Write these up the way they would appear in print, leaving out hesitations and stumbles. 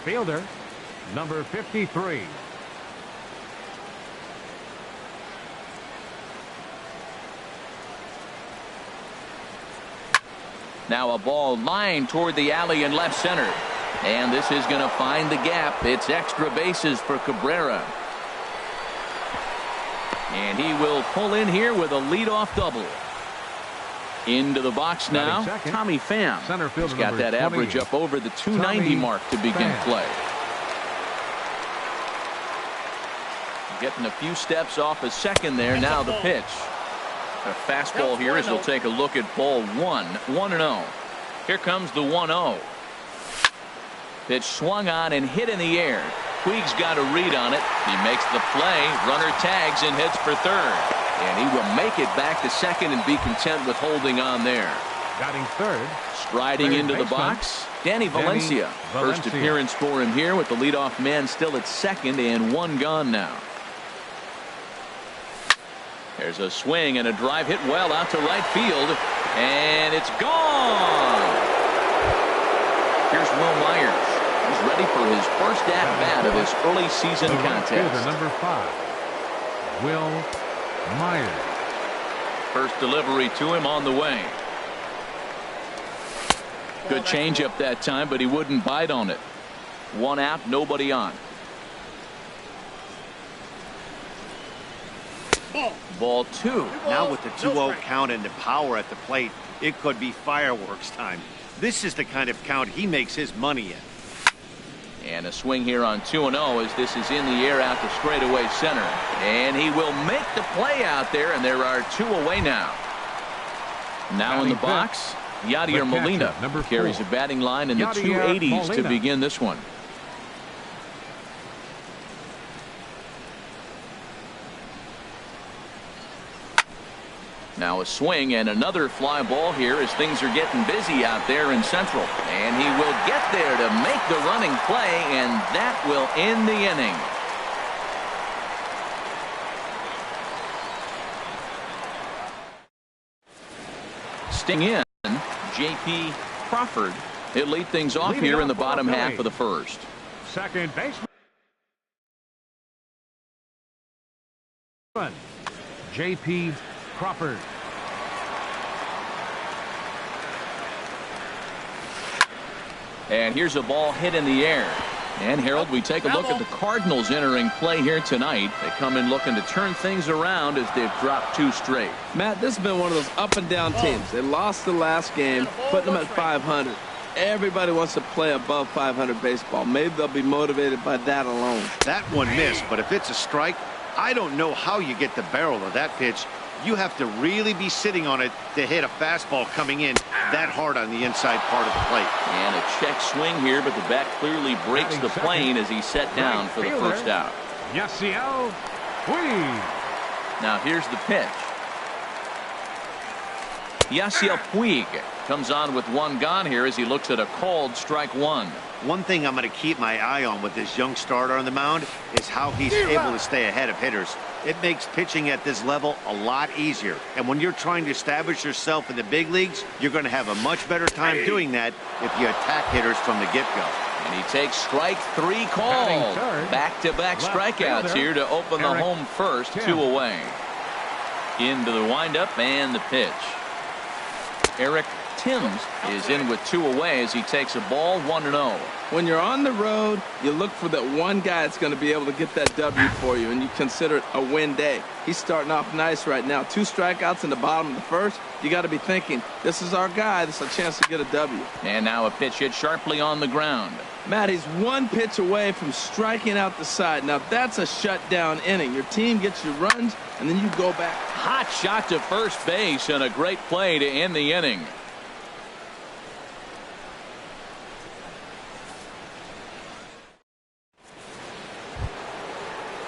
Fielder, number 53. Now a ball lined toward the alley in left center. And this is going to find the gap. It's extra bases for Cabrera. And he will pull in here with a leadoff double. Into the box now, Tommy Pham. He's got that average up over the 290 mark to begin play. Getting a few steps off a second there. Now the pitch. A fastball here as we'll take a look at ball 1-0. Here comes the 1-0. Pitch swung on and hit in the air. Puig's got a read on it. He makes the play. Runner tags and hits for third. And he will make it back to second and be content with holding on there. Batting third. Striding into the box, Danny Valencia. First appearance for him here with the leadoff man still at second and one gone now. There's a swing and a drive hit well out to right field. And it's gone. Here's Will Myers. He's ready for his first at-bat of this early season contest. Number 5, Will Myers. First delivery to him on the way. Good changeup that time, but he wouldn't bite on it. One out, nobody on. Ball 2. Now with the 2-0 count and the power at the plate, it could be fireworks time. This is the kind of count he makes his money in. And a swing here on 2-0 as this is in the air out to straightaway center. And he will make the play out there, and there are 2 away now. Now in the box, Yadier Molina carries a batting line in the 280s to begin this one. Now a swing and another fly ball here as things are getting busy out there in Central. And he will get there to make the running play, and that will end the inning. Sting in, J.P. Crawford. He'll lead things off here in the bottom half of the first. Second baseman, J.P. Crawford. And here's a ball hit in the air. And Harold, we take a look at the Cardinals entering play here tonight. They come in looking to turn things around as they've dropped 2 straight. Matt, this has been one of those up and down teams. They lost the last game, putting them at 500. Everybody wants to play above 500 baseball. Maybe they'll be motivated by that alone. That one missed, but if it's a strike, I don't know how you get the barrel of that pitch. You have to really be sitting on it to hit a fastball coming in that hard on the inside part of the plate. And a check swing here, but the bat clearly breaks the plane as he's set down for the first out. Yasiel Puig. Now here's the pitch. Yasiel Puig comes on with 1 gone here as he looks at a called strike 1. One thing I'm going to keep my eye on with this young starter on the mound is how he's able to stay ahead of hitters. It makes pitching at this level a lot easier. And when you're trying to establish yourself in the big leagues, you're going to have a much better time doing that if you attack hitters from the get-go. And he takes strike 3 called. Back-to-back strikeouts here to open the home first. 2 away. Into the windup and the pitch. Eric Timms is in with 2 away as he takes a ball 1-0. When you're on the road, you look for that one guy that's going to be able to get that W for you, and you consider it a win day. He's starting off nice right now. 2 strikeouts in the bottom of the first. You got to be thinking, this is our guy. This is a chance to get a W. And now a pitch hit sharply on the ground. Matt, he's 1 pitch away from striking out the side. Now that's a shutdown inning. Your team gets your runs, and then you go back. Hot shot to first base and a great play to end the inning.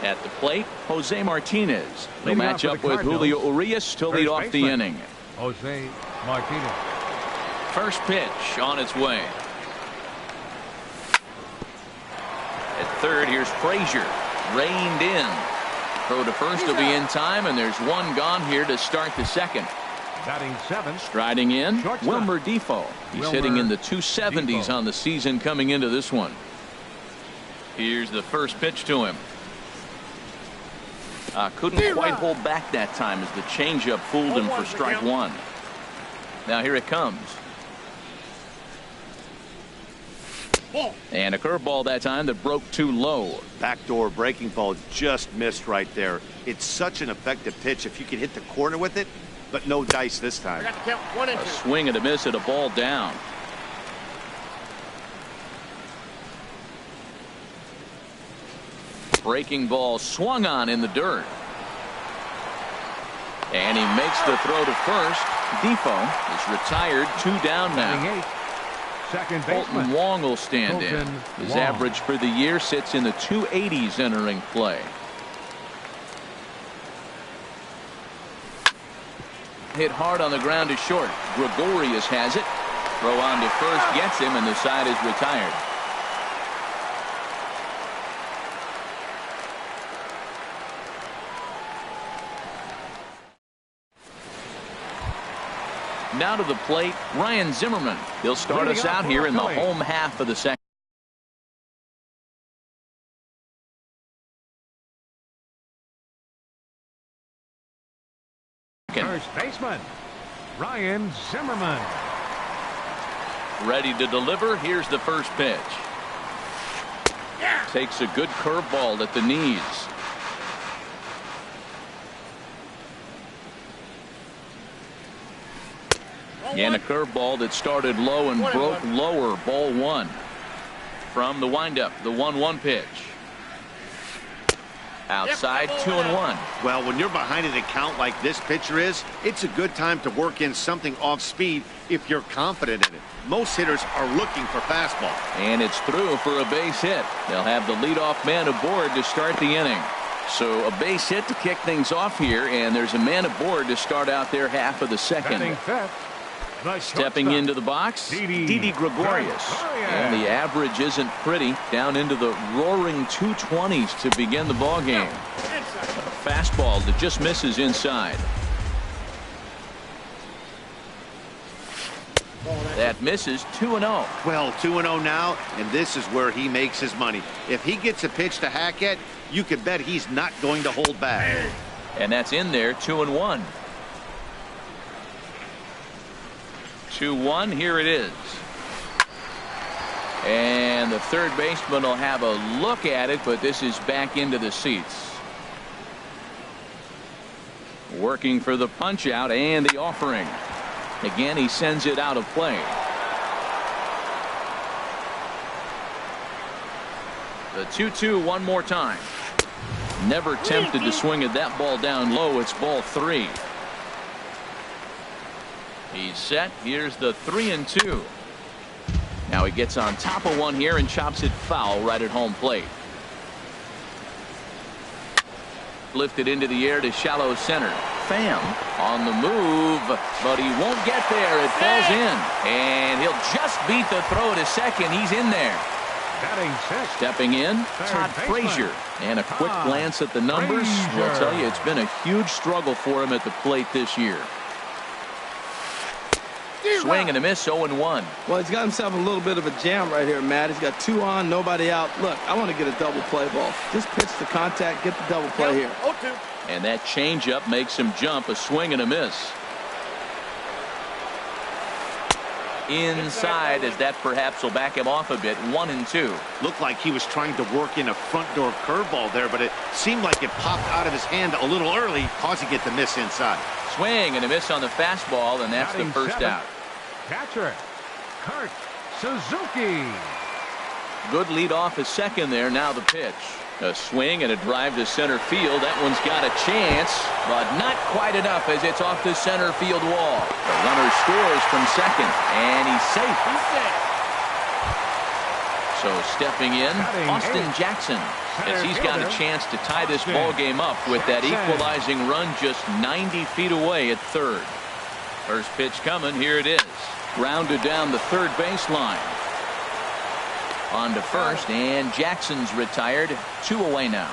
At the plate, Jose Martinez. They'll match up with Julio Urias to lead off the inning. Jose Martinez. First pitch on its way. At third, here's Frazier. Reined in. Throw to first will be in time, and there's 1 gone here to start the second. Batting 7. Striding in, Wilmer Defoe. He's hitting in the 270s on the season coming into this one. Here's the first pitch to him. Couldn't quite hold back that time as the changeup fooled him for strike one. Now here it comes. And a curveball that time that broke too low. Backdoor breaking ball just missed right there. It's such an effective pitch if you can hit the corner with it, but no dice this time. A swing and a miss at a ball down. Breaking ball swung on in the dirt. And he makes the throw to first. Defoe is retired, 2 down now. Second Colton baseman Wong will stand in. Colton His Wong. average for the year sits in the 280s entering play. Hit hard on the ground to short. Gregorius has it. Throw on to first gets him, and the side is retired. Now to the plate, Ryan Zimmerman. He'll start us out here in the home half of the second. First baseman Ryan Zimmerman. Ready to deliver. Here's the first pitch. Takes a good curveball at the knees. And a curveball that started low and broke lower. Ball one. From the windup, the 1-1 pitch. Outside, 2-1. Well, when you're behind an account like this pitcher is, it's a good time to work in something off speed if you're confident in it. Most hitters are looking for fastball. And it's through for a base hit. They'll have the leadoff man aboard to start the inning. So a base hit to kick things off here, and there's a man aboard to start out their half of the second. Batting fifth, the Stepping shortstop, into the box, Didi Didi Gregorius. And the average isn't pretty, down into the roaring 220s to begin the ball game. A fastball that just misses inside. That misses. 2-0. Well, 2-0 now, and this is where he makes his money. If he gets a pitch to hack at, you can bet he's not going to hold back. And that's in there. 2-1. 2-1. Here it is. And the third baseman will have a look at it, but this is back into the seats. Working for the punch out and the offering. Again, he sends it out of play. The 2-2 one more time. Never tempted to swing at that ball down low. It's ball 3. He's set. Here's the 3-2. Now he gets on top of one here and chops it foul right at home plate. Lifted into the air to shallow center. Pham on the move, but he won't get there. It falls in, and he'll just beat the throw to second. He's in there. Batting sixth, Stepping in, Todd baseman, Frazier. And a quick Todd glance at the numbers will Frazier. tell you it's been a huge struggle for him at the plate this year. Swing and a miss, 0-1. Well, he's got himself a little bit of a jam right here, Matt. He's got 2 on, nobody out. Look, I want to get a double play ball. Just pitch the contact, get the double play here. And that changeup makes him jump. A swing and a miss. Inside, as that perhaps will back him off a bit. 1-2. Looked like he was trying to work in a front door curveball there, but it seemed like it popped out of his hand a little early, causing it to miss inside. Swing and a miss on the fastball, and that's the Batting first seventh, out. catcher Kurt Suzuki. Good lead off his second there. Now the pitch. A swing and a drive to center field. That one's got a chance, but not quite enough as it's off the center field wall. The runner scores from second, and he's safe. So stepping in, Austin Jackson, as he's got a chance to tie this ball game up with that equalizing run just 90 feet away at third. First pitch coming. Here it is. Grounded down the third baseline. On to first, and Jackson's retired. 2 away now.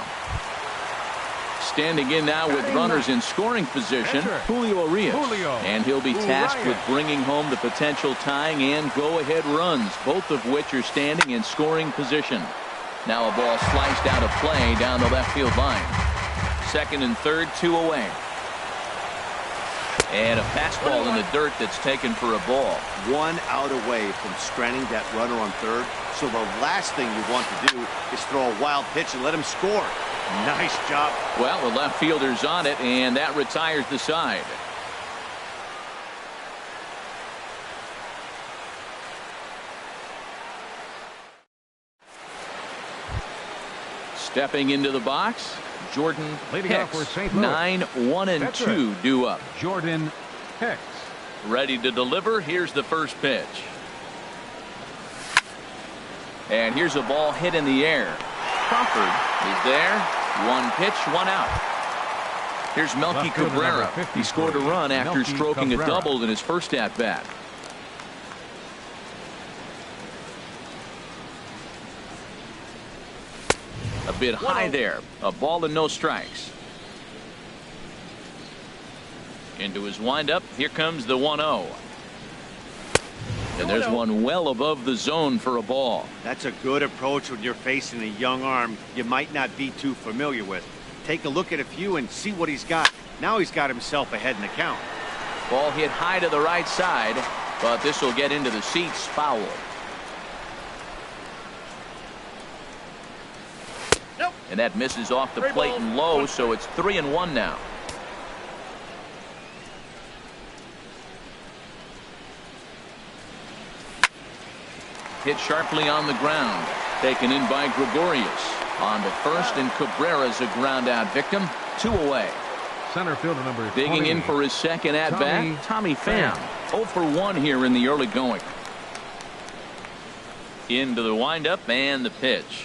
Standing in now with runners in scoring position, Julio Urias. And he'll be tasked with bringing home the potential tying and go-ahead runs, both of which are standing in scoring position. Now a ball sliced out of play down the left field line. Second and third, 2 away. And a fastball in the dirt that's taken for a ball. 1 out away from stranding that runner on third. So the last thing you want to do is throw a wild pitch and let him score. Nice job. Well, the left fielder's on it, and that retires the side. Stepping into the box, Jordan Leading off for Hicks. St. Louis. 9-1-2 due up. Jordan Hicks. Ready to deliver. Here's the first pitch. And here's a ball hit in the air. Crawford is there. 1 pitch, 1 out. Here's Melky Left fielder Cabrera. number 53, He scored a run after Melky stroking Cabrera. a double in his first at-bat. A bit high there. A ball and no strikes. Into his windup. Here comes the 1-0. And there's one well above the zone for a ball. That's a good approach when you're facing a young arm you might not be too familiar with. Take a look at a few and see what he's got. Now he's got himself ahead in the count. Ball hit high to the right side, but this will get into the seats. Foul. And that misses off the plate and low, so it's 3-1 now. Hit sharply on the ground. Taken in by Gregorius. On to first, and Cabrera's a ground out victim. 2 away. Center fielder number Digging 20. in for his second at bat, Tommy Pham. 0 for 1 here in the early going. Into the windup and the pitch.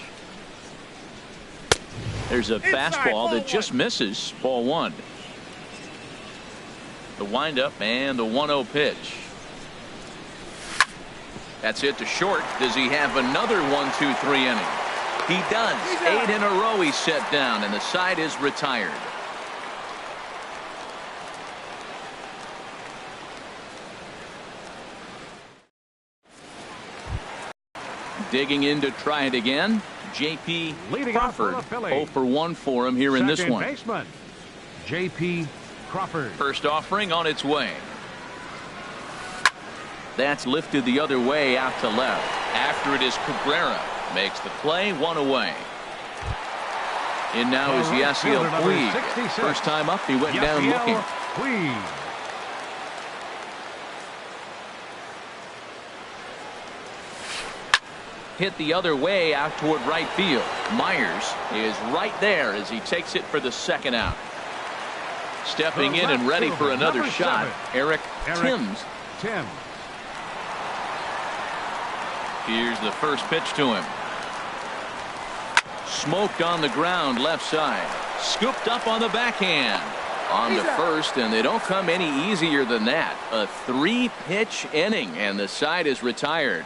There's a fastball that just misses. Ball 1. The windup and the 1-0 pitch. That's it to short. Does he have another 1-2-3 inning? He does. 8 in a row he's set down, and the side is retired. Digging in to try it again. J.P. Leading off for Crawford. the Phillies. 0 for 1 for him here in this Second one. baseman, J.P. Crawford. First offering on its way. That's lifted the other way out to left. After it is Cabrera. Makes the play. 1 away. In now is Yasiel Puig. First time up, he went down looking. Puig. Hit the other way out toward right field. Myers is right there as he takes it for the second out. Stepping in and ready for another shot, Eric Timms. Here's the first pitch to him. Smoked on the ground left side. Scooped up on the backhand. On to first, and they don't come any easier than that. A 3-pitch inning, and the side is retired.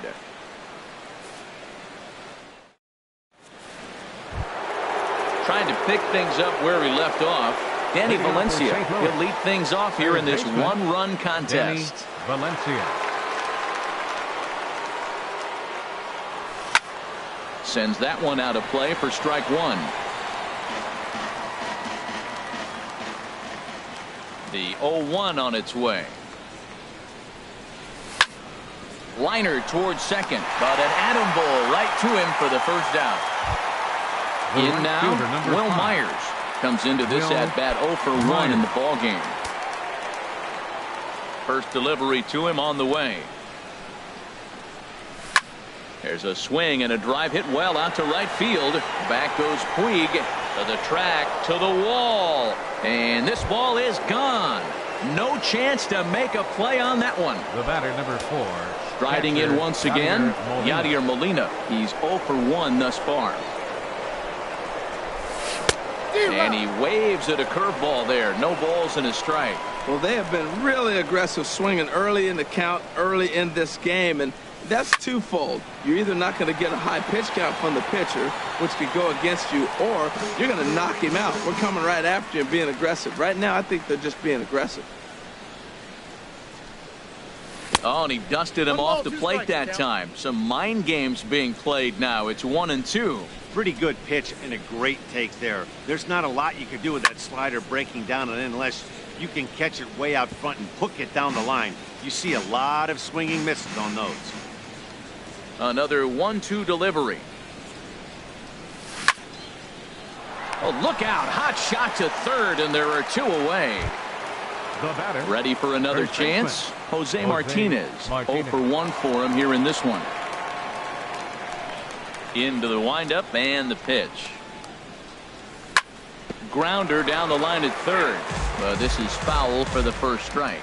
Trying to pick things up where he left off. Danny Valencia. He'll lead things off here in this 1-run contest. Danny Valencia. Sends that one out of play for strike 1. The 0-1 on its way. Liner towards second, but an atom ball right to him for the first out. In now, Will Myers comes into this at-bat 0 for 1 in the ballgame. First delivery to him on the way. There's a swing and a drive hit well out to right field. Back goes Puig to the track, to the wall. And this ball is gone. No chance to make a play on that one. The batter number 4. Striding in once again, Yadier Molina. He's 0 for 1 thus far. And he waves at a curveball there. No balls and a strike. Well, they have been really aggressive swinging early in the count, early in this game, and that's twofold. You're either not going to get a high pitch count from the pitcher, which could go against you, or you're going to knock him out. We're coming right after you and being aggressive. Right now, I think they're just being aggressive. Oh, and he dusted him off the plate that time. Some mind games being played now. It's 1-2. Pretty good pitch and a great take there. There's not a lot you could do with that slider breaking down it unless you can catch it way out front and hook it down the line. You see a lot of swinging misses on those. Another 1-2 delivery. Oh, look out. Hot shot to third, and there are 2 away. The batter. Ready for another First chance? baseman. Jose Martinez. 0 for 1 for him here in this one. Into the windup and the pitch. Grounder down the line at third. But this is foul for the first strike.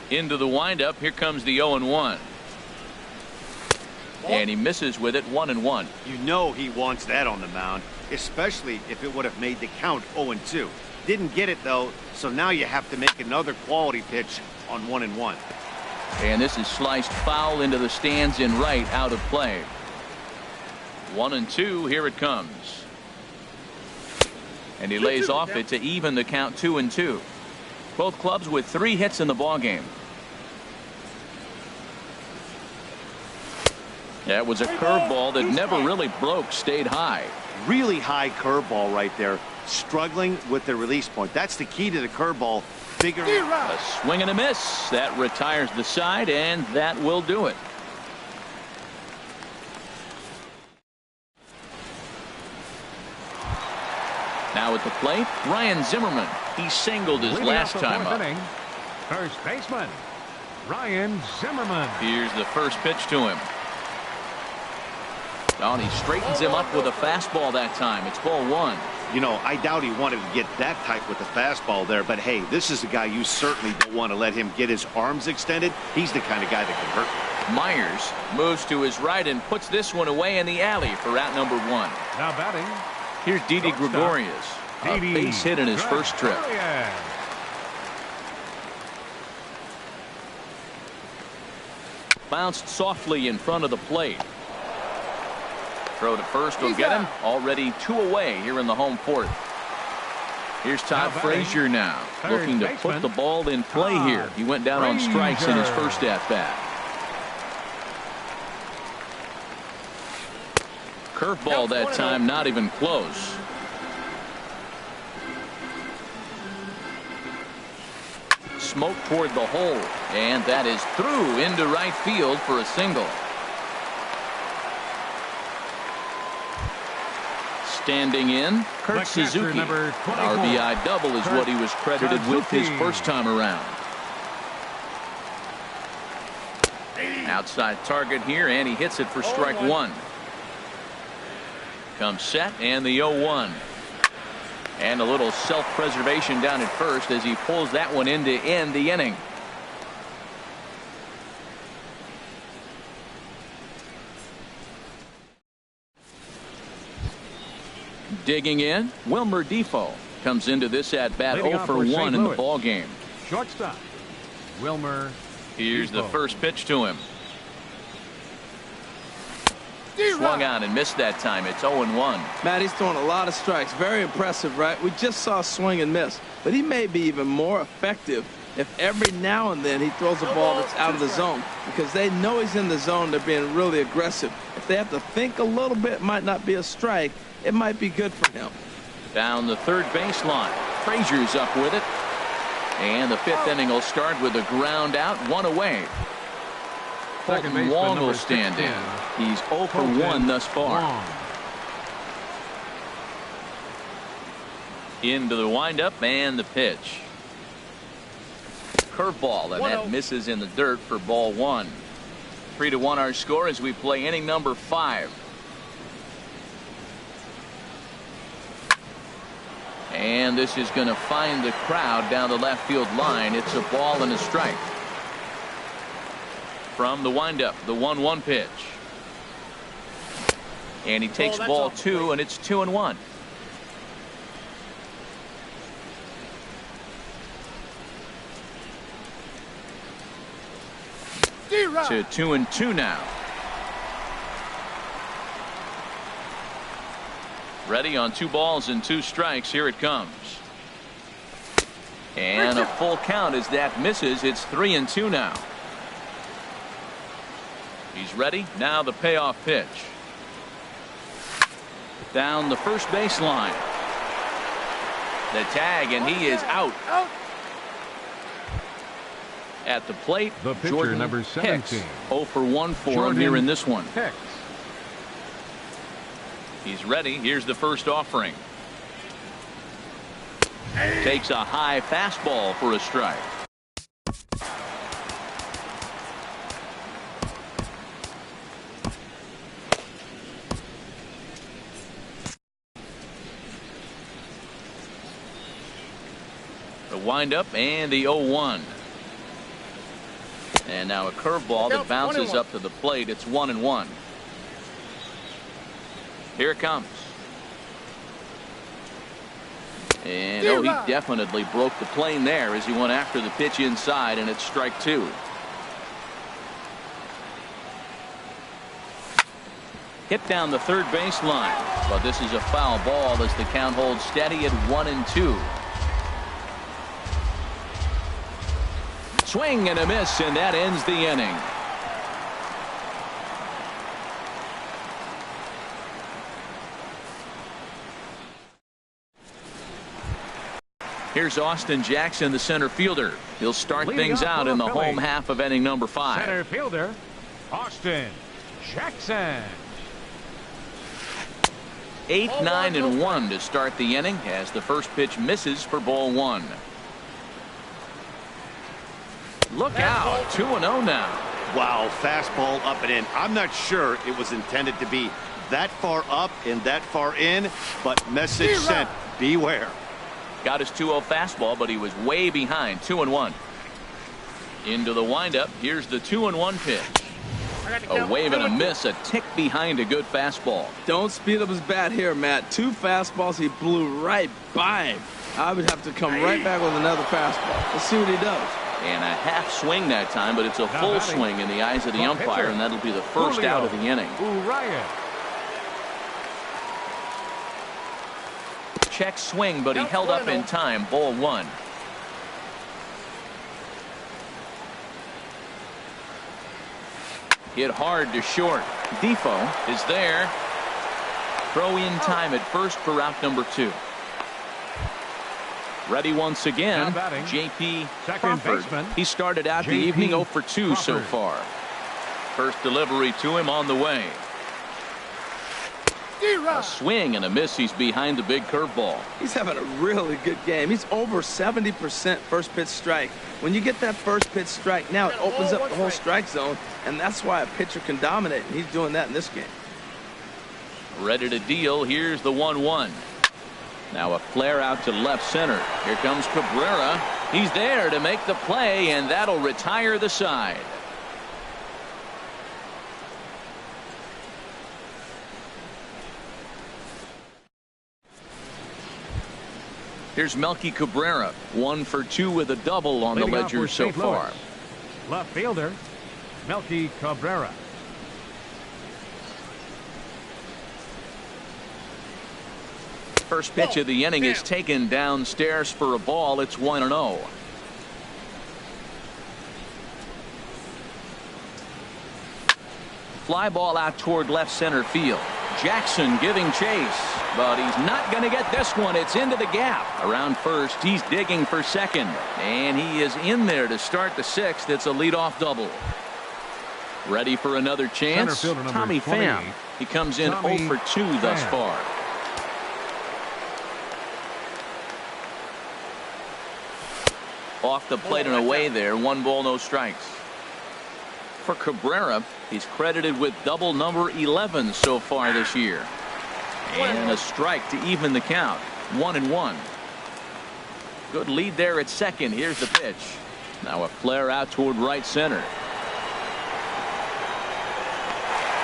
Into the windup. Here comes the 0-1. And he misses with it, 1-1. You know he wants that on the mound, especially if it would have made the count 0-2. Didn't get it, though, so now you have to make another quality pitch on 1-1. And this is sliced foul into the stands in right, out of play. 1-2, here it comes. And he lays off it to even the count 2-2. Both clubs with 3 hits in the ballgame. That was a curveball that never really broke, stayed high. Really high curveball right there. Struggling with the release point. That's the key to the curveball. A swing and a miss. That retires the side, and that will do it. Now at the plate, Ryan Zimmerman. He singled his last time up. Inning, first baseman, Ryan Zimmerman. Here's the first pitch to him. Oh, and he straightens him up with a fastball that time. It's ball 1. You know, I doubt he wanted to get that tight with the fastball there, but hey, this is a guy you certainly don't want to let him get his arms extended. He's the kind of guy that can hurt. Myers moves to his right and puts this one away in the alley for out number 1. Now batting. Here's Didi Gregorius. A base hit in his first trip. Bounced softly in front of the plate. Throw to first will get him. Already 2 away here in the home 4th. Here's Todd Frazier now, looking to put the ball in play here. He went down on strikes in his first at-bat. Curveball that time, not even close. Smoke toward the hole, and that is through into right field for a single. Standing in, Kurt Suzuki. An RBI double is what he was credited with his first time around. Outside target here, and he hits it for strike 1. Comes set, and the 0-1. And a little self-preservation down at first as he pulls that one in to end the inning. Digging in, Wilmer Defoe comes into this at-bat 0 for 1 in the ball game. Shortstop, Wilmer. Here's the first pitch to him. Swung on and missed that time. It's 0-1. Matt, he's throwing a lot of strikes. Very impressive, right? We just saw a swing and miss, but he may be even more effective if every now and then he throws a ball that's out of the zone, because they know he's in the zone. They're being really aggressive. If they have to think a little bit, it might not be a strike. It might be good for him. Down the third baseline. Frazier's up with it. And the 5th inning will start with a ground out, 1 away. Colton Wong will stand in. He's 0 for 1 thus far. Into the windup and the pitch. Curveball, and that misses in the dirt for ball 1. 3-1 our score as we play inning number 5. And this is going to find the crowd down the left field line. It's a ball and a strike. From the windup, the 1-1 pitch. And he takes ball 2, and it's 2-1. To 2-2 now. Ready on 2 balls and 2 strikes. Here it comes. And a full count as that misses. It's 3-2 now. He's ready. Now the payoff pitch. down the first baseline. The tag, and he is out. At the plate, The pitcher, Jordan number 17. Hicks. 0 for 1 for Jordan him here in this one. Hicks. He's ready. Here's the first offering. Takes a high fastball for a strike. The windup and the 0-1. And now a curveball that bounces up to the plate. It's 1-1. Here it comes. And oh, he definitely broke the plane there as he went after the pitch inside, and it's strike 2. Hit down the third baseline, but this is a foul ball as the count holds steady at 1-2. Swing and a miss, and that ends the inning. Here's Austin Jackson, the center fielder. He'll start things out in the home half of inning number 5. Center fielder, Austin Jackson. 8, 9, and 1 to start the inning as the first pitch misses for ball 1. Look out, 2-0 now. Wow, fastball up and in. I'm not sure it was intended to be that far up and that far in, but message sent, beware. Got his 2-0 fastball, but he was way behind. 2-1. Into the windup. Here's the 2-1 pitch. A wave and a miss, a tick behind a good fastball. Don't speed up his bat here, Matt. 2 fastballs, he blew right by him. I would have to come right back with another fastball. Let's see what he does. And a half swing that time, but it's a full swing in the eyes of the umpire, and that'll be the first out of the inning. Ryan. Check swing, but he held up in time. Ball 1. Hit hard to short. Defoe is there. Throw in time at first for out number 2. Ready once again, J.P. Crawford. He started out the evening 0 for 2 so far. First delivery to him on the way. A swing and a miss. He's behind the big curveball. He's having a really good game. He's over 70% first pitch strike. When you get that first pitch strike, now it opens up the whole strike zone, and that's why a pitcher can dominate, and he's doing that in this game. Ready to deal. Here's the 1-1. Now a flare out to left center. Here comes Cabrera. He's there to make the play, and that'll retire the side. Here's Melky Cabrera, 1 for 2 with a double on the ledger so far. Left fielder, Melky Cabrera. First pitch of the inning is taken downstairs for a ball. It's 1-0. Fly ball out toward left center field. Jackson giving chase, but he's not going to get this one. It's into the gap. Around first, he's digging for second, and he is in there to start the 6th. It's a leadoff double. Ready for another chance. Tommy Pham. He comes in 0 for 2 thus far. Off the plate and away there. 1 ball, no strikes. For Cabrera, he's credited with double number 11 so far this year. And a strike to even the count. 1-1. Good lead there at second. Here's the pitch. Now a flare out toward right center.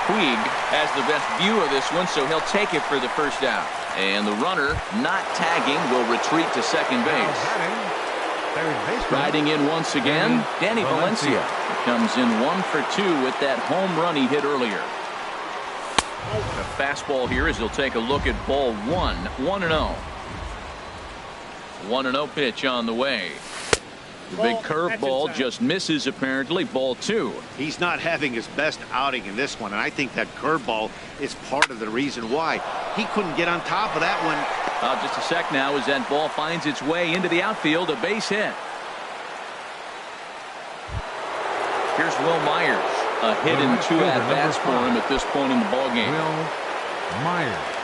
Puig has the best view of this one, so he'll take it for the first out. And the runner, not tagging, will retreat to second base. Riding in once again, Danny Valencia. Comes in 1 for 2 with that home run he hit earlier. The fastball here as he'll take a look at ball 1. 1-0. 1-0 pitch on the way. The big curveball just misses, apparently. Ball 2. He's not having his best outing in this one, and I think that curveball is part of the reason why. He couldn't get on top of that one. Just a sec now as that ball finds its way into the outfield. A base hit. Here's Will Myers. A hit and 2 at-bats for him at this point in the ballgame. Will Myers.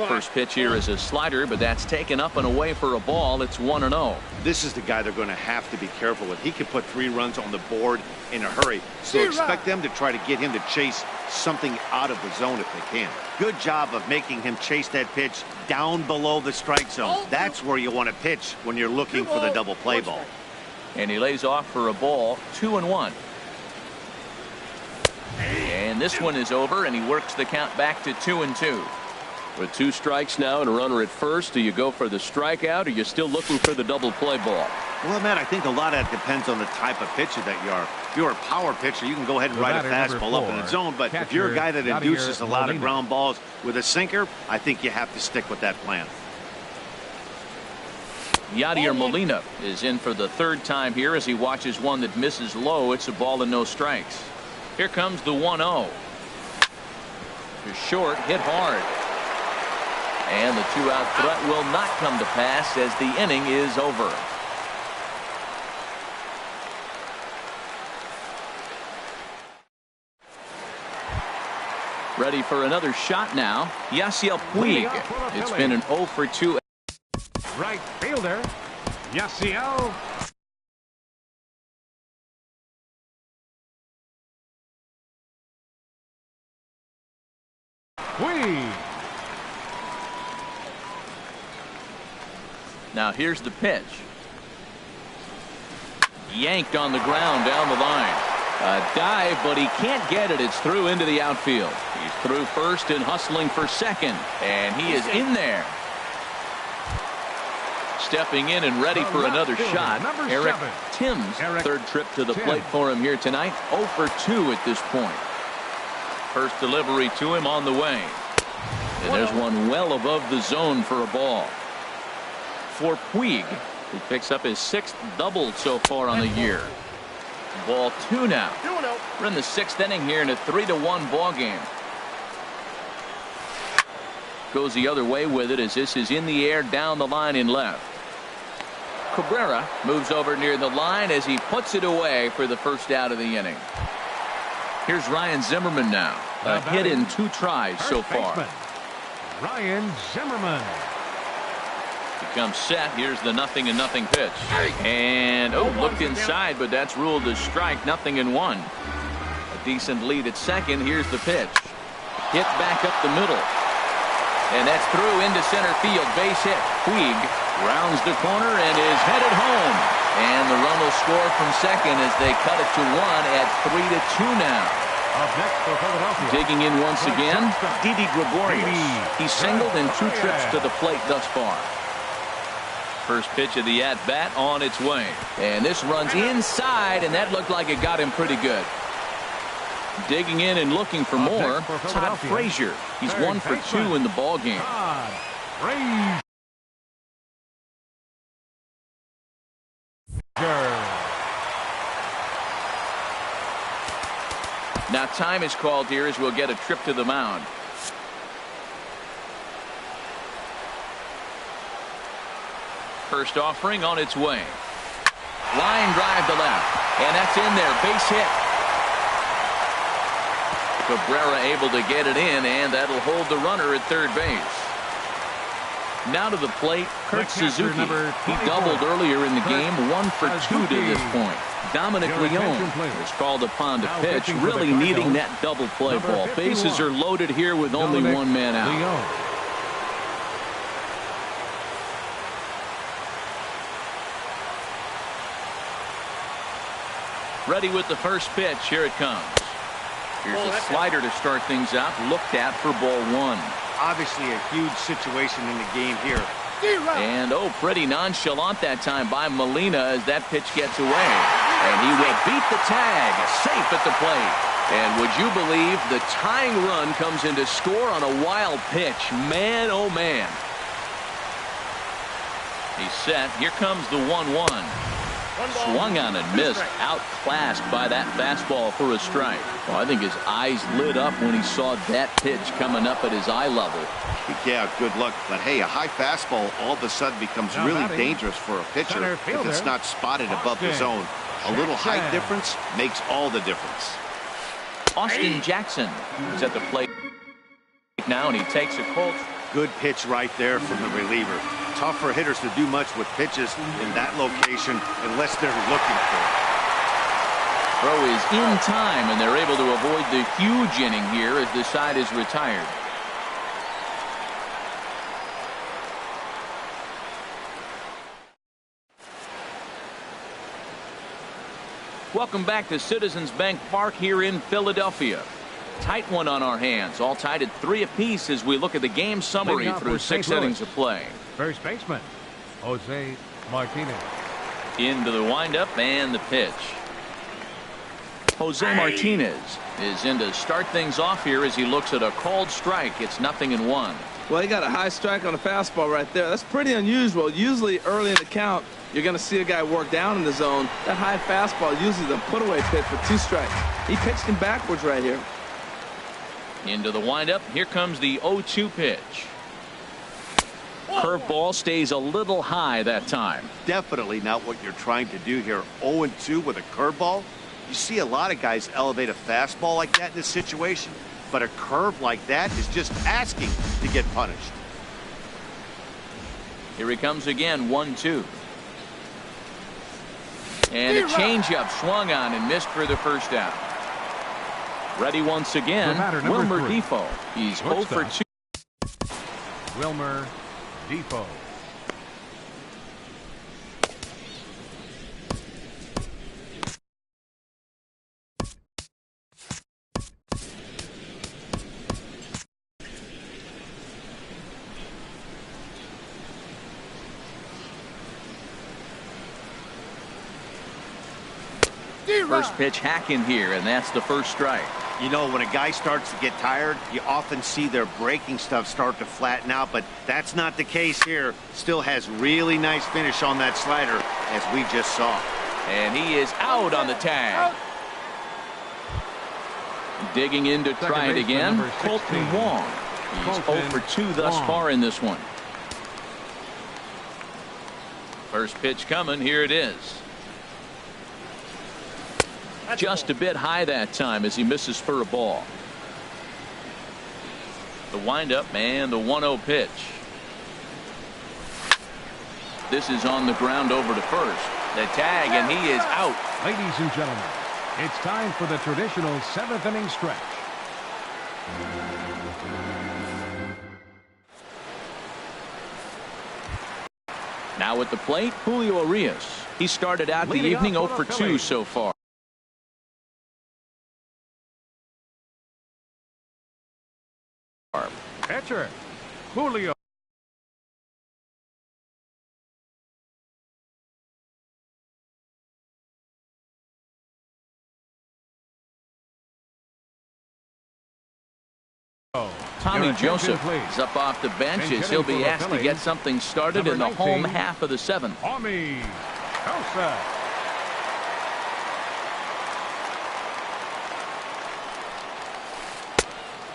First pitch here is a slider, but that's taken up and away for a ball. It's 1-0. This is the guy they're going to have to be careful with. He can put 3 runs on the board in a hurry, so expect them to try to get him to chase something out of the zone if they can. Good job of making him chase that pitch down below the strike zone. That's where you want to pitch when you're looking for the double play ball. And he lays off for a ball. 2-1. And this one is over, and he works the count back to 2-2. With 2 strikes now and a runner at first, do you go for the strikeout, or are you still looking for the double play ball? Well, Matt, I think a lot of that depends on the type of pitcher that you are. If you're a power pitcher, you can go ahead and ride a fastball up in the zone. But if you're a guy that induces a lot of ground balls with a sinker, I think you have to stick with that plan. Yadier Molina is in for the 3rd time here as he watches one that misses low. It's a ball and no strikes. Here comes the 1-0. Short, hit hard. And the 2-out threat will not come to pass as the inning is over. Ready for another shot now. Yasiel Puig. It's been an 0 for 2. Right fielder, Yasiel. Puig. Now here's the pitch. Yanked on the ground down the line. A dive, but he can't get it. It's through into the outfield. He's through first and hustling for second. And he is in there. Stepping in and ready for another shot. Eric Timms. 3rd trip to the plate for him here tonight. 0 for 2 at this point. First delivery to him on the way. And there's one well above the zone for a ball. For Puig, who picks up his 6th double so far on the year. Ball 2 now. We're in the 6th inning here in a 3-1 ball game. Goes the other way with it as this is in the air down the line in left. Cabrera moves over near the line as he puts it away for the first out of the inning. Here's Ryan Zimmerman now. A hit in 2 tries so far. Ryan Zimmerman. Comes set. Here's the 0-0 pitch. And looked inside, but that's ruled a strike. 0-1. A decent lead at second. Here's the pitch. Hit back up the middle. And that's through into center field. Base hit. Puig rounds the corner and is headed home. And the run will score from second as they cut it to 1 at 3-2 now. Up next for Philadelphia. Digging in once again, Didi Gregorius. He's singled in 2 trips to the plate thus far. First pitch of the at-bat on its way. And this runs inside, and that looked like it got him pretty good. Digging in and looking for more, Todd Frazier. He's 1 for 2 in the ball game. Now time is called here as we'll get a trip to the mound. First offering on its way. Line drive to left. And that's in there. Base hit. Cabrera able to get it in, and that'll hold the runner at 3rd base. Now to the plate, Kurt Suzuki. He doubled earlier in the game. 1 for 2 to this point. Dominic Leone is called upon to pitch, really needing that double play ball. Bases are loaded here with only 1 man out. Ready with the first pitch. Here it comes. Here's a slider to start things out. Looked at for ball 1. Obviously a huge situation in the game here. And pretty nonchalant that time by Molina as that pitch gets away. And he will beat the tag. Safe at the plate. And would you believe the tying run comes in to score on a wild pitch? Man, oh man. He's set. Here comes the 1-1. Swung on and missed. Outclassed by that fastball for a strike. Well, I think his eyes lit up when he saw that pitch coming up at his eye level. Yeah, good luck. But hey, a high fastball all of a sudden becomes really dangerous for a pitcher if it's not spotted above the zone. A little height difference makes all the difference. Austin Jackson is at the plate now, and he takes a cold. Good pitch right there from the reliever. Tough for hitters to do much with pitches in that location unless they're looking for it. Throw is in time, and they're able to avoid the huge inning here as the side is retired. Welcome back to Citizens Bank Park here in Philadelphia. Tight one on our hands, all tied at 3 apiece as we look at the game summary through 6 innings of play. First baseman, Jose Martinez. Into the windup and the pitch. Jose Martinez is in to start things off here as he looks at a called strike. It's 0-1. Well, he got a high strike on a fastball right there. That's pretty unusual. Usually early in the count, you're going to see a guy work down in the zone. That high fastball usually the put-away pitch for 2 strikes. He pitched him backwards right here. Into the windup. Here comes the 0-2 pitch. Curveball stays a little high that time. Definitely not what you're trying to do here. 0-2 with a curveball. You see a lot of guys elevate a fastball like that in this situation, but a curve like that is just asking to get punished. Here he comes again, 1-2. And a changeup swung on and missed for the first out. Ready once again, Wilmer Defoe. He's 0 for 2. Wilmer Defoe. First pitch hack in here, and that's the first strike. You know, when a guy starts to get tired, you often see their breaking stuff start to flatten out, but that's not the case here. Still has really nice finish on that slider, as we just saw. And he is out on the tag. Digging in to try it again, Colton Wong. He's 0 for 2 thus far in this one. First pitch coming, here it is. Just a bit high that time as he misses for a ball. The windup and the 1-0 pitch. This is on the ground over to first. The tag, and he is out. Ladies and gentlemen, it's time for the traditional 7th inning stretch. Now at the plate, Julio Urias. He started out the evening 0 for 2 so far. Pitcher, Julio. Tommy Joseph is up off the bench as he'll be asked to get something started in the home half of the 7th. Tommy Joseph.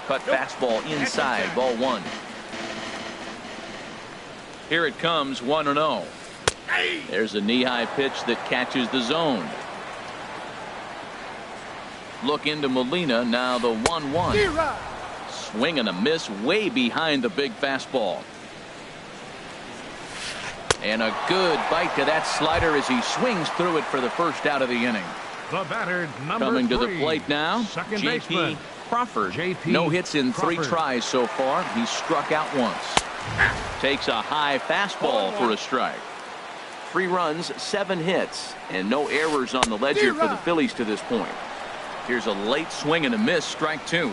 Cut fastball inside, ball 1. Here it comes, 1-0. There's a knee-high pitch that catches the zone. Look into Molina, now the 1-1. Swing and a miss way behind the big fastball. And a good bite to that slider as he swings through it for the first out of the inning. The batter, number Coming 3, to the plate now, J.P. Crawford. No hits in 3 tries so far. He's struck out once. Takes a high fastball for a strike. 3 runs, 7 hits, and no errors on the ledger for the Phillies to this point. Here's a late swing and a miss, strike 2.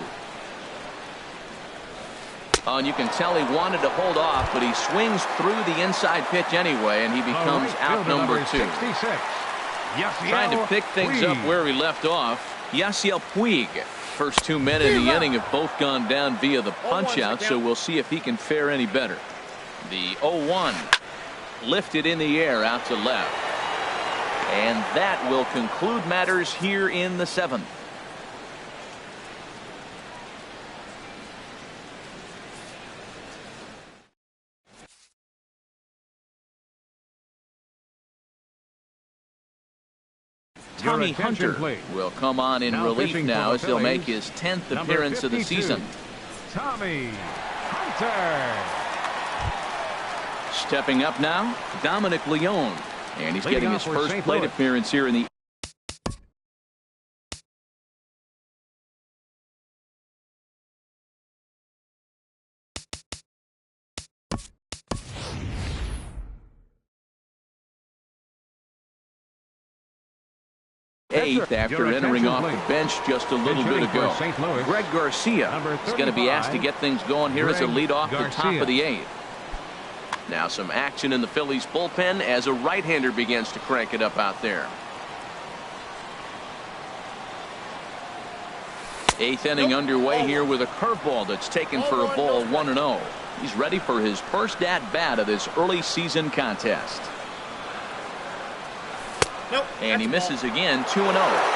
And you can tell he wanted to hold off, but he swings through the inside pitch anyway, and he becomes out number 2. 66. Trying to pick things up where he left off. Yasiel Puig. First 2 men in the inning have both gone down via the punch out, so we'll see if he can fare any better. The 0-1 lifted in the air out to left. And that will conclude matters here in the 7th. Tommy Hunter will come on in relief now as he'll make his 10th appearance of the season. Tommy Hunter. Stepping up now, Dominic Leone. And he's getting his first plate appearance here in the eighth after entering off the bench just a little bit ago. Greg Garcia is going to be asked to get things going here as a leadoff the top of the 8th. Now some action in the Phillies bullpen as a right-hander begins to crank it up out there. 8th inning underway here with a curveball that's taken for a ball 1-0. He's ready for his first at-bat of this early season contest. And he misses again, 2-0.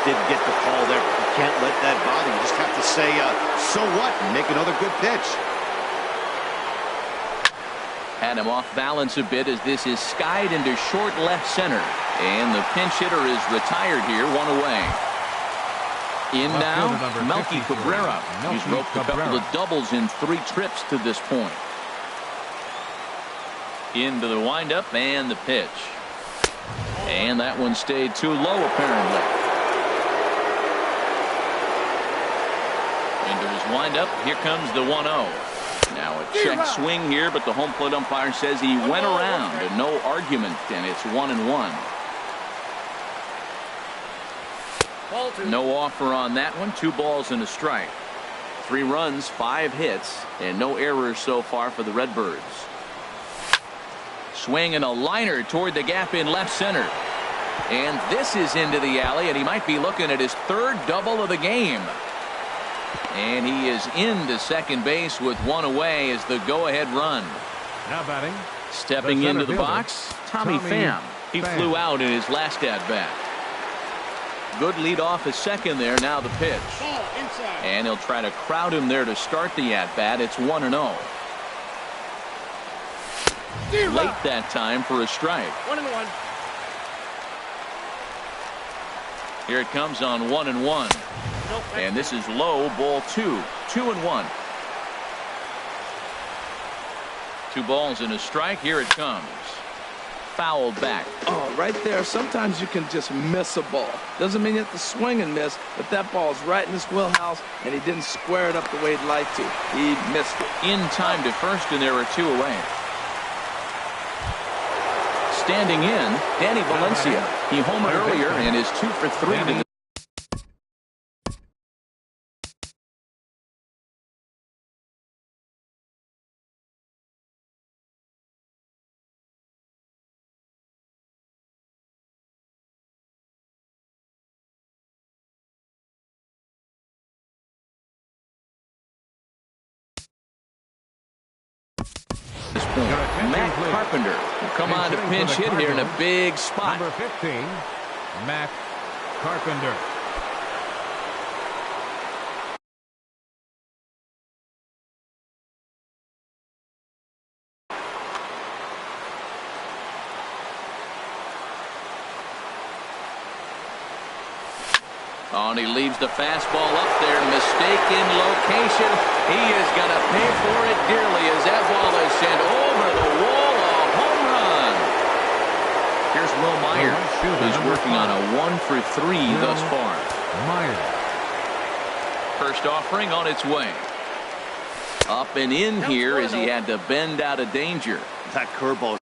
Didn't get the call there. You can't let that bother you. Just have to say, so what, and make another good pitch. Had him off balance a bit as this is skied into short left center. And the pinch hitter is retired here, 1 away. In now, Melky Cabrera. He's roped a couple of doubles in 3 trips to this point. Into the windup and the pitch. And that one stayed too low, apparently. Into his windup. Here comes the 1-0. Now a check swing here, but the home plate umpire says he went around and no argument, and it's 1-1. No offer on that one. 2 balls and a strike. 3 runs, 5 hits, and no errors so far for the Redbirds. Swing and a liner toward the gap in left center. And this is into the alley, and he might be looking at his 3rd double of the game. And he is into second base with 1 away as the go-ahead run. Now batting. Stepping into the box, Tommy Pham. He flew out in his last at-bat. Good lead off his second there. Now the pitch. And he'll try to crowd him there to start the at-bat. It's 1-0. Late that time for a strike. 1-1. Here it comes on 1-1. And this is low, ball 2. 2-1. 2 balls and a strike. Here it comes. Fouled back. Oh, right there. Sometimes you can just miss a ball. Doesn't mean you have to swing and miss, but that ball's right in his wheelhouse, and he didn't square it up the way he'd like to. He missed it. In time to first, and there are 2 away. Standing in, Danny Valencia. He homered earlier and is 2 for 3 to the Matt Carpenter will come on to pinch hit here in a big spot. Number 15, Matt Carpenter. Oh, and he leaves the fastball up there. Mistaken location. He is going to pay for it dearly as that ball is sent over the wall. A home run. Here's Will Meyer. He's working on a 1 for 3 thus far. Meyer. First offering on its way. Up and in here as he had to bend out of danger. That curveball.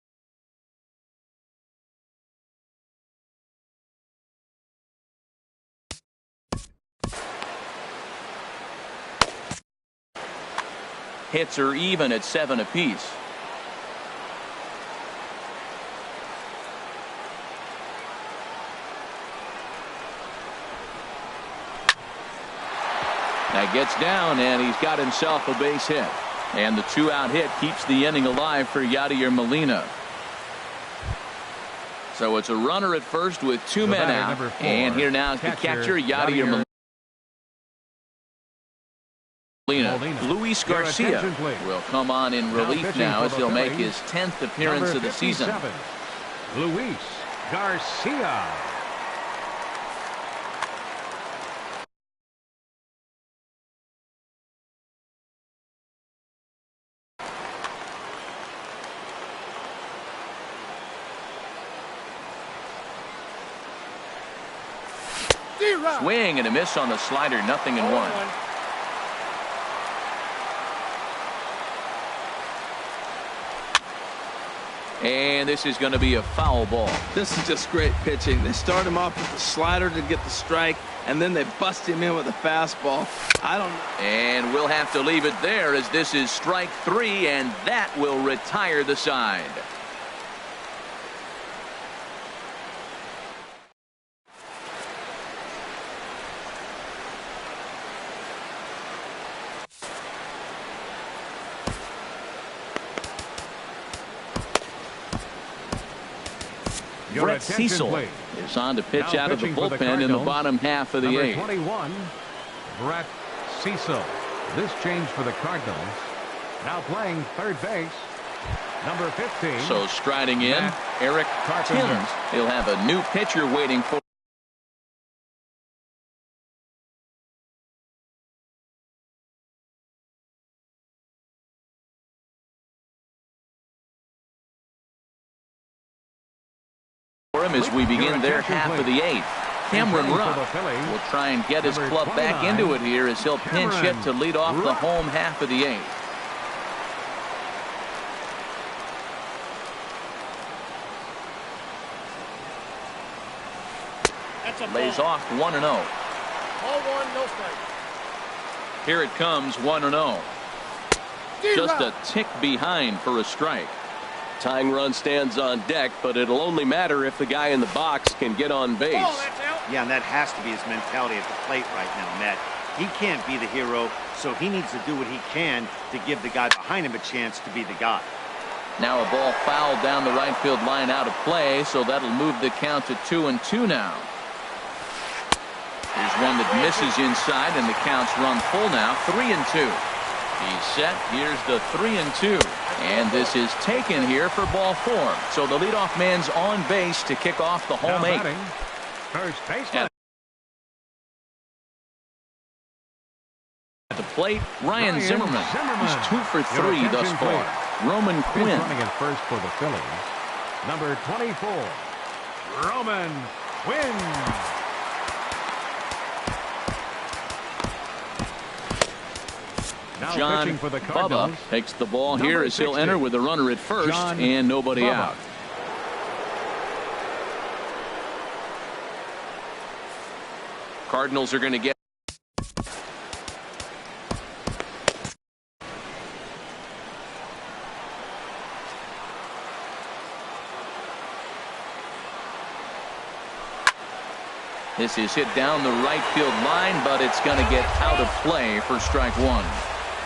Hits are even at 7 apiece. That gets down, and he's got himself a base hit. And the 2-out hit keeps the inning alive for Yadier Molina. So it's a runner at first with 2 men out. And here now is the catcher, Yadier Molina. Luis Garcia will come on in relief now as he'll make his 10th appearance of the season. Luis Garcia. Swing and a miss on the slider, 0-1. And this is going to be a foul ball. This is just great pitching. They start him off with the slider to get the strike, and then they bust him in with a fastball. I don't know. And we'll have to leave it there as this is strike 3, and that will retire the side. Brett Cecil is on to pitch out of the bullpen in the bottom half of the Number 8th. 21, Brett Cecil. This change for the Cardinals. Now playing third base, number 15. So striding in, Eric Timms. He'll have a new pitcher waiting for him as we begin their half of the 8th. Cameron Rupp will try and get his club back into it here as he'll pinch hit to lead off the home half of the 8th. Lays off 1-0. Ball 1, no strike. Here it comes, 1-0. Just a tick behind for a strike. Tying run stands on deck, but it'll only matter if the guy in the box can get on base. Yeah, and that has to be his mentality at the plate right now, Matt. He can't be the hero, so he needs to do what he can to give the guy behind him a chance to be the guy. Now a ball fouled down the right field line out of play, so that'll move the count to 2-2 now. Here's one that misses inside, and the count's run full now, 3-2. He's set. Here's the 3-2. And this is taken here for ball 4. So the leadoff man's on base to kick off the home 8th. First baseman. At the plate, Ryan Zimmerman. He's 2 for 3 thus far. Roman Quinn. Running in first for the Phillies. Number 24, Roman Quinn. Now John for the Bubba takes the ball here as he'll enter with a runner at first and nobody out. Cardinals are going to get this is hit down the right field line, but it's going to get out of play for strike 1.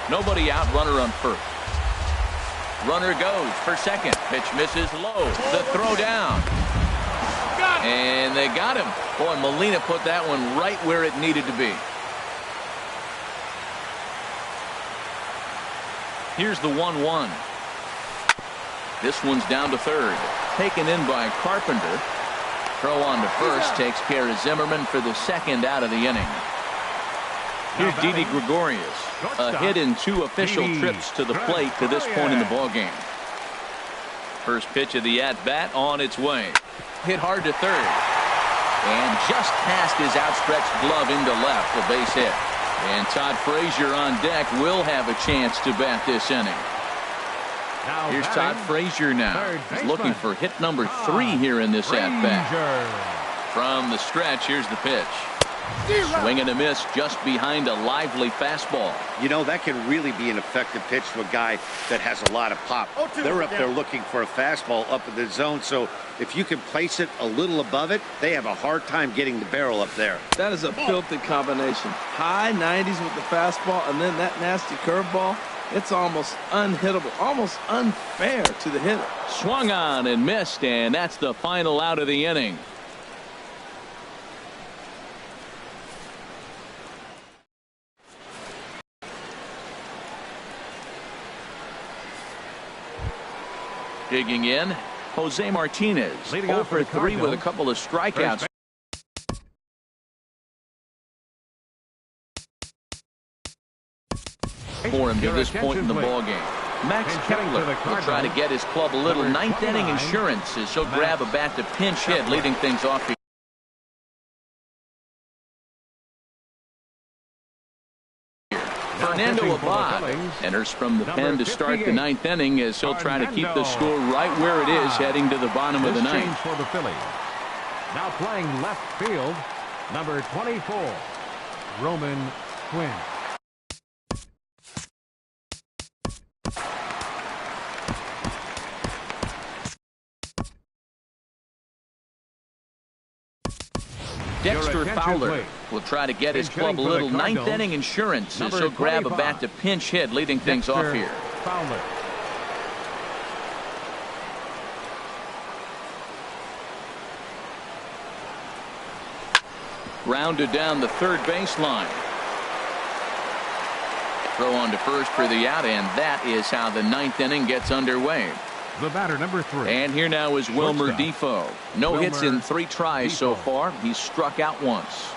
Nobody out, runner on first. Runner goes for second. Pitch misses low. The throw down. And they got him. Boy, Molina put that one right where it needed to be. Here's the 1-1. This one's down to third. Taken in by Carpenter. Throw on to first takes care of Zimmerman for the second out of the inning. Here's Didi Gregorius. A hit in 2 official trips to the plate to this point in the ballgame. First pitch of the at-bat on its way. Hit hard to third. And just past his outstretched glove into left, a base hit. And Todd Frazier on deck will have a chance to bat this inning. Here's Todd Frazier now. He's looking for hit number 3 here in this at-bat. From the stretch, here's the pitch. Swing and a miss just behind a lively fastball. You know, that can really be an effective pitch to a guy that has a lot of pop. They're up there looking for a fastball up in the zone, so if you can place it a little above it, they have a hard time getting the barrel up there. That is a filthy combination. High 90s with the fastball and then that nasty curveball. It's almost unhittable, almost unfair to the hitter. Swung on and missed, and that's the final out of the inning. Digging in, Jose Martinez, Leading 0 off for for the 3 with a Cardinals. couple of strikeouts. For him to this point in the ballgame. Max Pinch hitting Kepler for the will try to Cardinals. get his club a little Number ninth inning 29, insurance as he'll Max grab a bat to pinch hit, Kepler. leading things off here. Fernando pitching for the Abad Phillies, enters from the number pen to start the 58, ninth inning as he'll try to keep the Fernando score right where it is heading to the bottom of the This ninth. change for the Phillies. Now playing left field, number 24, Roman Quinn. Dexter attention, Fowler please. will try to get his Pinch club a hitting for the little ninth Cardinals, inning insurance as number he'll grab a 25, bat to pinch hit, leading things off Dexter here. Fowler. Rounded down the third baseline. Throw on to first for the out, and that is how the ninth inning gets underway. The batter, number 3. And here now is Wilmer Shortstop. Defoe. No hits in Wilmer 3 tries so Defoe. far. He's struck out once.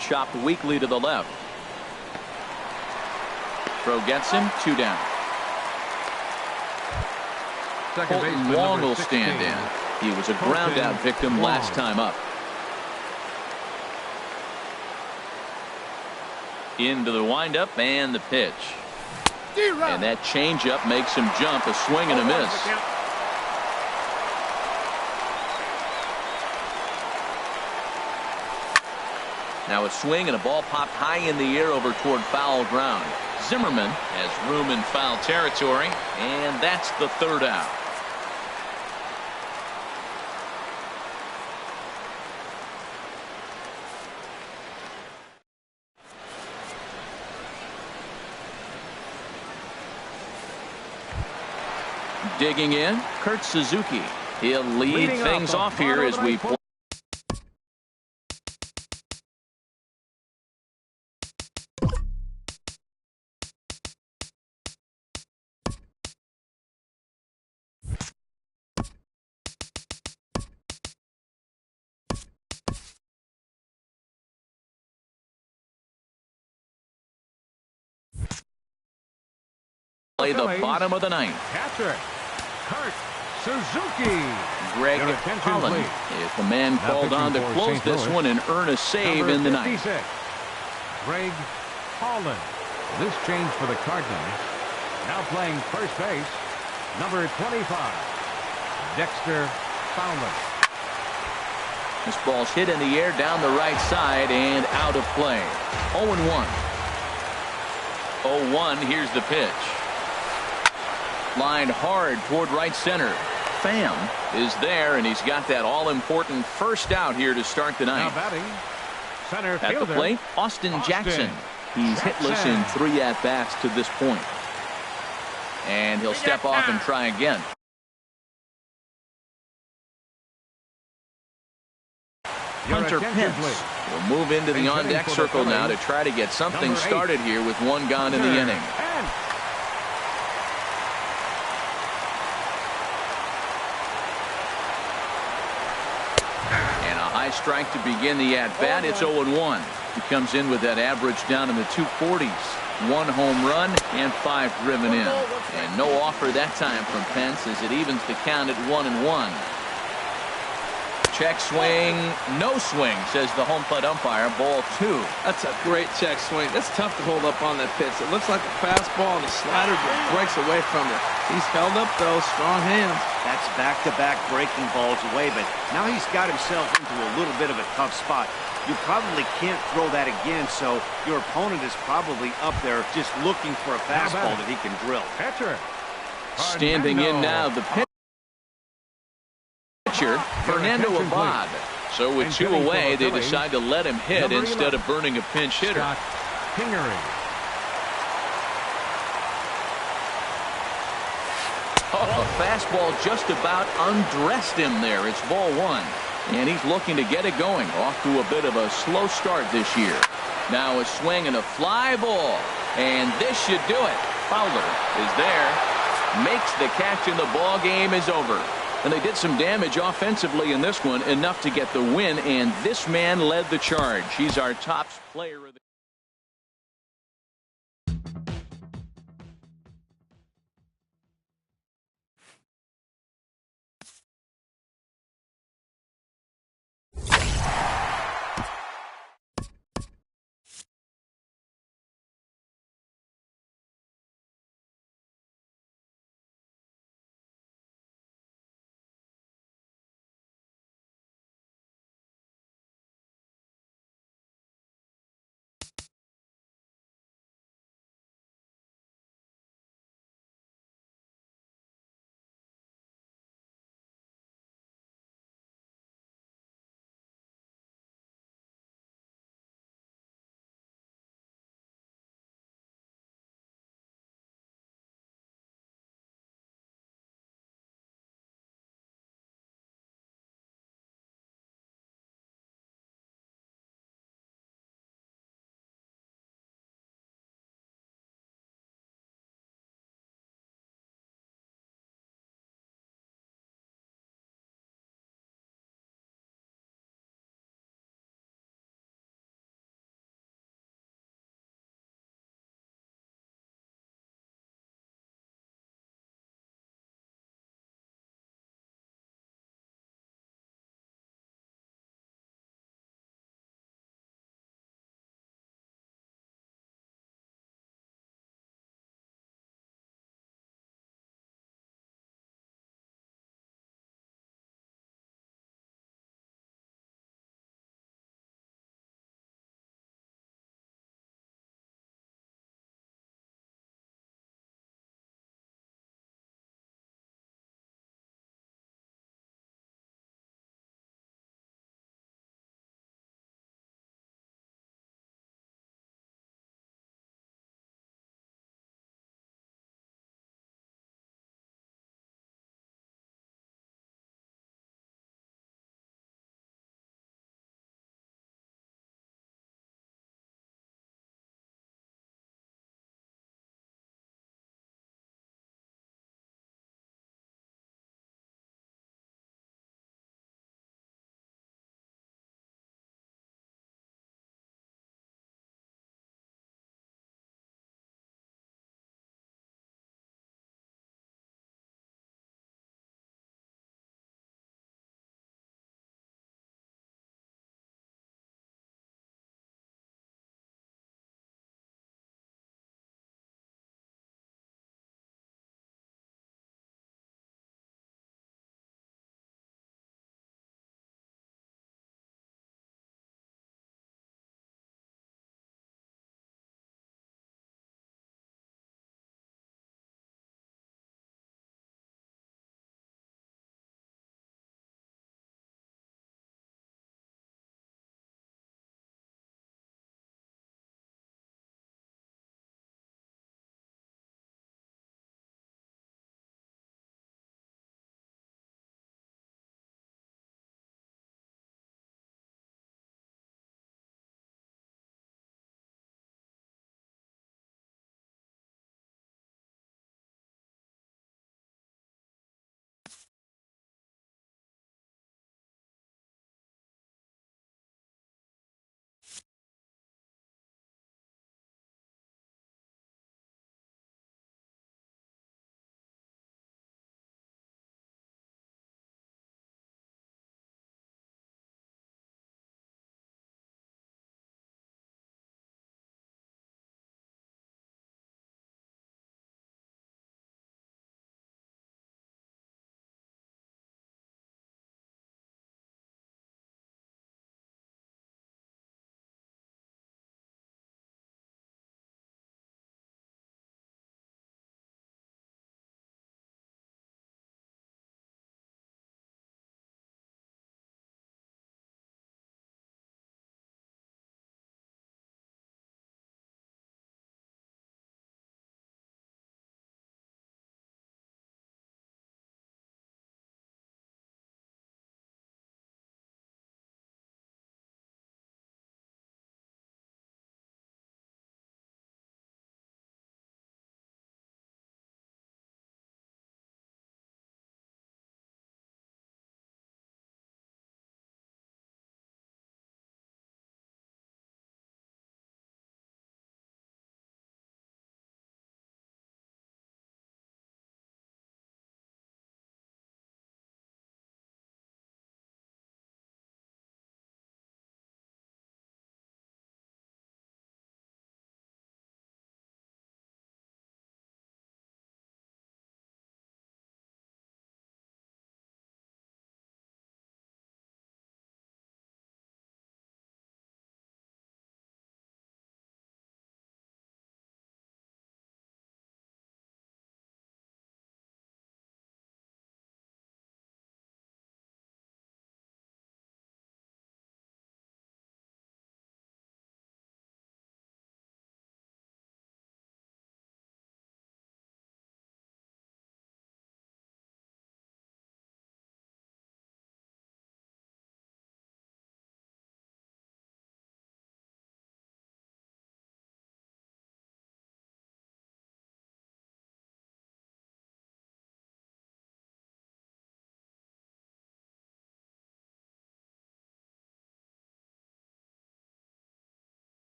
Chopped weakly to the left. Throw gets him, 2 down. Second Colton baseman, Long number will 16. stand in. He was a Colton ground out victim last Long. time up. Into the windup and the pitch. And that changeup makes him jump, a swing and a miss. Now a swing and a ball popped high in the air over toward foul ground. Zimmerman has room in foul territory, and that's the third out. Digging in, Kurt Suzuki. He'll lead Leading things off off the here bottom as of the we ninth play. Play the Phillies. bottom of the ninth. Catcher, Kurt Suzuki. Greg Your attention, Holland please. is the man Now called on to pitching for close St. this Louis, one and earn a save Number in the ninth. 56, Greg Holland. This change for the Cardinals. Now playing first base, number 25, Dexter Fowler. This ball's hit in the air down the right side and out of play. 0-1. 0-1. Here's the pitch. Lined hard toward right center. Pham is there, and he's got that all-important first out here to start the Now ninth. batting, center At the fielder, plate, Austin Jackson. He's hitless in Jackson. 3 at-bats to this point. And he'll step off and try again. Your Hunter attention, Pence please. will move into the Pinch hitting on-deck for the circle now to Phillies. try to get something Number 8. started here with 1 gone in the Hunter inning. Pence. And a high strike to begin the at-bat. It's 0-1. He comes in with that average down in the 240s. 1 home run and 5 driven in. And no offer that time from Pence as it evens the count at 1-1. Check swing, no swing, says the home plate umpire. Ball 2. That's a great check swing. It's tough to hold up on that pitch. It looks like a fastball, and the slider just breaks away from it. He's held up, though. Strong hands. That's back-to-back breaking balls away, but now he's got himself into a little bit of a tough spot. You probably can't throw that again, so your opponent is probably up there just looking for a fastball that he can drill. Pitcher. Standing in now, the pitcher, Fernando Abad. So with 2 away, they decide to let him hit instead of burning a pinch hitter. Kingery. Oh, a fastball just about undressed him there. It's ball 1. And he's looking to get it going. Off to a bit of a slow start this year. Now a swing and a fly ball. And this should do it. Fowler is there. Makes the catch, and the ball game is over. And they did some damage offensively in this one, enough to get the win, and this man led the charge. He's our top player of the